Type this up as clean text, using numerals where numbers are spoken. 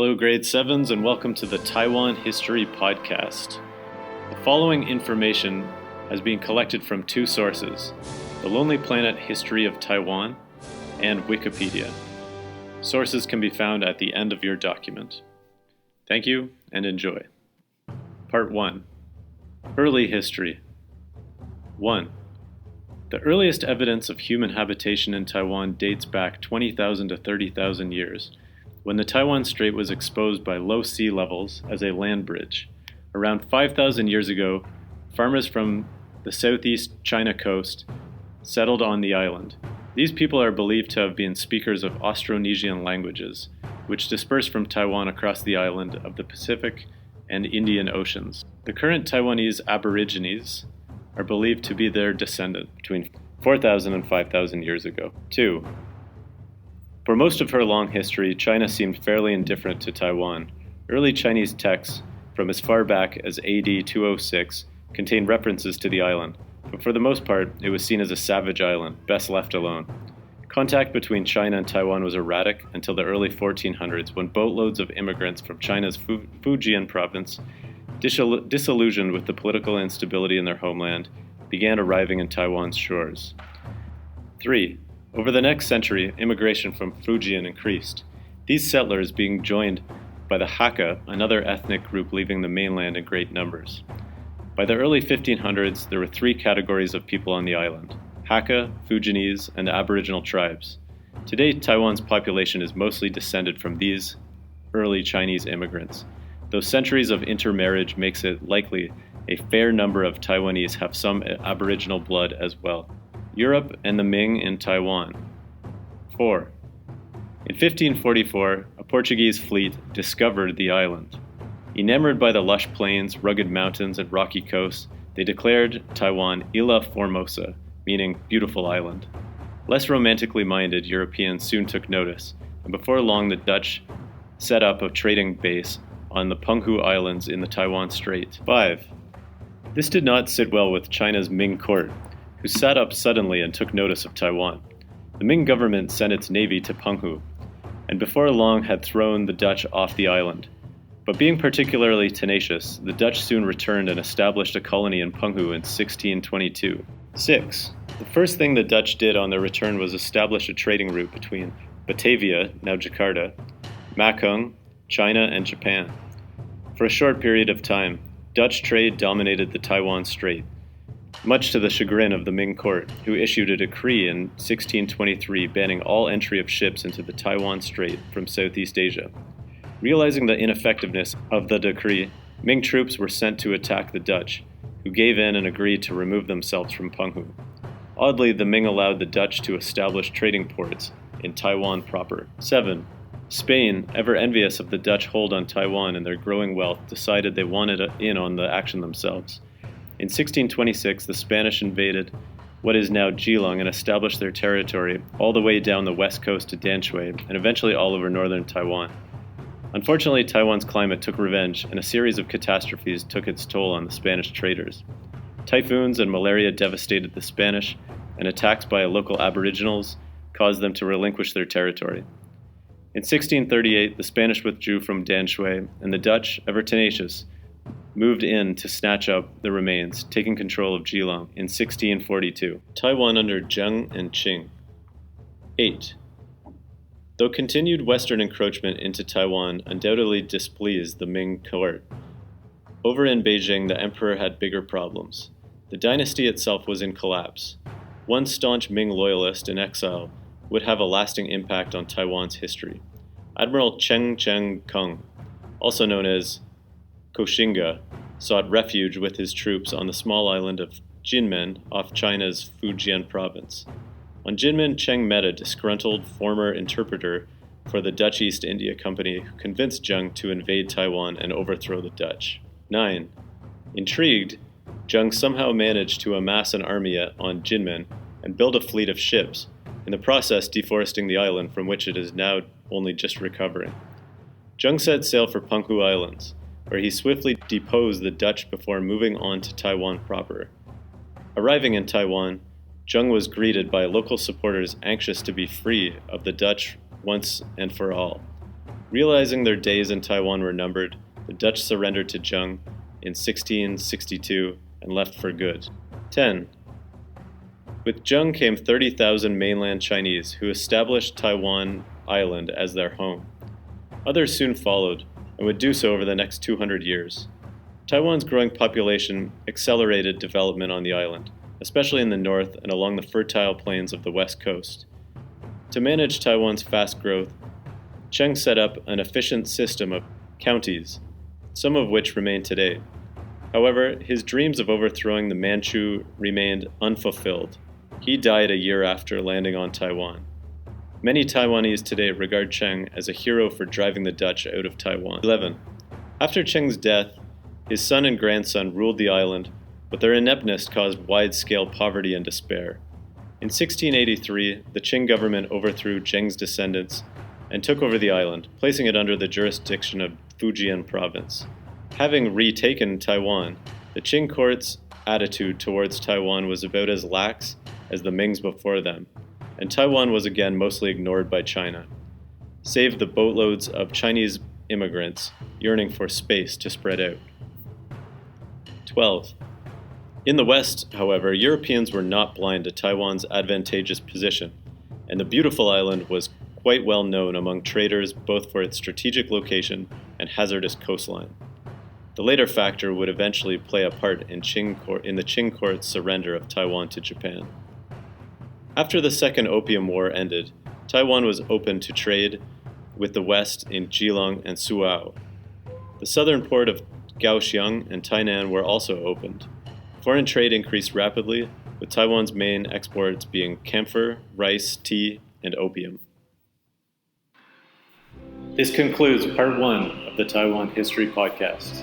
Hello, grade 7s, and welcome to the Taiwan History Podcast. The following information has been collected from two sources: The Lonely Planet History of Taiwan and Wikipedia. Sources can be found at the end of your document. Thank you, and enjoy. Part 1. Early History. 1. The earliest evidence of human habitation in Taiwan dates back 20,000 to 30,000 years, when the Taiwan Strait was exposed by low sea levels as a land bridge. Around 5,000 years ago, farmers from the southeast China coast settled on the island. These people are believed to have been speakers of Austronesian languages, which dispersed from Taiwan across the island of the Pacific and Indian Oceans. The current Taiwanese Aborigines are believed to be their descendant between 4,000 and 5,000 years ago. 2. For most of her long history, China seemed fairly indifferent to Taiwan. Early Chinese texts, from as far back as AD 206, contained references to the island, but for the most part, it was seen as a savage island, best left alone. Contact between China and Taiwan was erratic until the early 1400s, when boatloads of immigrants from China's Fujian province, disillusioned with the political instability in their homeland, began arriving in Taiwan's shores. 3. Over the next century, immigration from Fujian increased, these settlers being joined by the Hakka, another ethnic group leaving the mainland in great numbers. By the early 1500s, there were three categories of people on the island: Hakka, Fujianese, and Aboriginal tribes. Today, Taiwan's population is mostly descended from these early Chinese immigrants, though centuries of intermarriage makes it likely a fair number of Taiwanese have some Aboriginal blood as well. Europe and the Ming in Taiwan. 4. In 1544, a Portuguese fleet discovered the island. Enamored by the lush plains, rugged mountains, and rocky coasts, they declared Taiwan Ilha Formosa, meaning beautiful island. Less romantically minded Europeans soon took notice, and before long the Dutch set up a trading base on the Penghu Islands in the Taiwan Strait. 5. This did not sit well with China's Ming court, who sat up suddenly and took notice of Taiwan. The Ming government sent its navy to Penghu, and before long had thrown the Dutch off the island. But being particularly tenacious, the Dutch soon returned and established a colony in Penghu in 1622. 6. The first thing the Dutch did on their return was establish a trading route between Batavia, now Jakarta, Makung, China, and Japan. For a short period of time, Dutch trade dominated the Taiwan Strait, much to the chagrin of the Ming court, who issued a decree in 1623 banning all entry of ships into the Taiwan Strait from Southeast Asia. Realizing the ineffectiveness of the decree, Ming troops were sent to attack the Dutch, who gave in and agreed to remove themselves from Penghu. Oddly, the Ming allowed the Dutch to establish trading ports in Taiwan proper. 7. Spain, ever envious of the Dutch hold on Taiwan and their growing wealth, decided they wanted in on the action themselves. In 1626, the Spanish invaded what is now Geelong and established their territory all the way down the west coast to Danshui and eventually all over northern Taiwan. Unfortunately, Taiwan's climate took revenge, and a series of catastrophes took its toll on the Spanish traders. Typhoons and malaria devastated the Spanish, and attacks by local aboriginals caused them to relinquish their territory. In 1638, the Spanish withdrew from Danshui, and the Dutch, ever tenacious, moved in to snatch up the remains, taking control of Geelong in 1642. Taiwan under Zheng and Qing. 8. Though continued Western encroachment into Taiwan undoubtedly displeased the Ming court, over in Beijing the emperor had bigger problems. The dynasty itself was in collapse. One staunch Ming loyalist in exile would have a lasting impact on Taiwan's history. Admiral Cheng Kung, also known as Koxinga, sought refuge with his troops on the small island of Jinmen off China's Fujian province. On Jinmen, Cheng met a disgruntled former interpreter for the Dutch East India Company who convinced Zheng to invade Taiwan and overthrow the Dutch. 9. Intrigued, Zheng somehow managed to amass an army on Jinmen and build a fleet of ships, in the process deforesting the island from which it is now only just recovering. Zheng set sail for Penghu Islands, where he swiftly deposed the Dutch before moving on to Taiwan proper. Arriving in Taiwan, Zheng was greeted by local supporters anxious to be free of the Dutch once and for all. Realizing their days in Taiwan were numbered, the Dutch surrendered to Zheng in 1662 and left for good. 10. With Zheng came 30,000 mainland Chinese who established Taiwan Island as their home. Others soon followed, and would do so over the next 200 years. Taiwan's growing population accelerated development on the island, especially in the north and along the fertile plains of the west coast. To manage Taiwan's fast growth, Cheng set up an efficient system of counties, some of which remain today. However, his dreams of overthrowing the Manchu remained unfulfilled. He died a year after landing on Taiwan. Many Taiwanese today regard Cheng as a hero for driving the Dutch out of Taiwan. 11. After Cheng's death, his son and grandson ruled the island, but their ineptness caused wide-scale poverty and despair. In 1683, the Qing government overthrew Zheng's descendants and took over the island, placing it under the jurisdiction of Fujian province. Having retaken Taiwan, the Qing court's attitude towards Taiwan was about as lax as the Ming's before them, and Taiwan was again mostly ignored by China, save the boatloads of Chinese immigrants yearning for space to spread out. 12. In the West, however, Europeans were not blind to Taiwan's advantageous position, and the beautiful island was quite well known among traders both for its strategic location and hazardous coastline. The later factor would eventually play a part in the Qing court's surrender of Taiwan to Japan. After the Second Opium War ended, Taiwan was open to trade with the West in Geelong and Suao. The southern port of Kaohsiung and Tainan were also opened. Foreign trade increased rapidly, with Taiwan's main exports being camphor, rice, tea, and opium. This concludes part 1 of the Taiwan History Podcast.